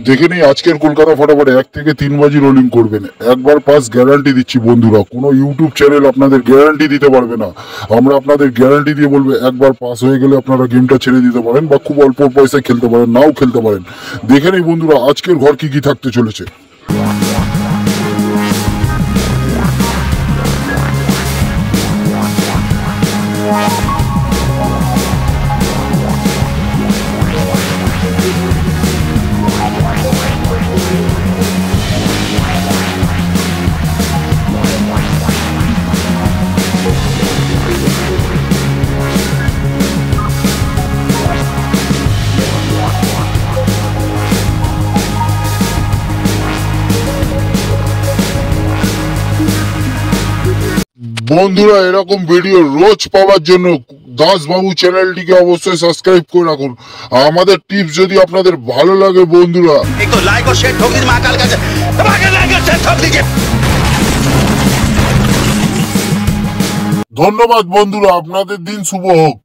দেখে নেই আজকের কলকাতা ফটাফট 1 থেকে 3 বাজি রোলিং করবেন। একবার পাস গ্যারান্টি দিচ্ছি বন্ধুরা, কোনো ইউটিউব চ্যানেল আপনাদের গ্যারান্টি দিতে পারবে না। আমরা আপনাদের গ্যারান্টি দিয়ে বলবো একবার পাস হয়ে গেলে আপনারা গেমটা ছেড়ে দিতে পারেন বা খুব অল্প পয়সায় খেলতে পারেন, নাও খেলতে পারেন। দেখে নেই বন্ধুরা আজকের ঘর কি কি থাকতে চলেছে। বন্ধুরা এরকম ভিডিও রোজ পাওয়ার জন্য দাসবাবু চ্যানেলটিকে অবশ্যই সাবস্ক্রাইব করে রাখুন। আমাদের টিপস যদি আপনাদের ভালো লাগে বন্ধুরা একটু লাইক ও শেয়ার ঠক দিন মা কাল কাছে, তোমাকে লাইক ও শেয়ার ঠক দিন। ধন্যবাদ বন্ধুরা, আপনাদের দিন শুভ হোক।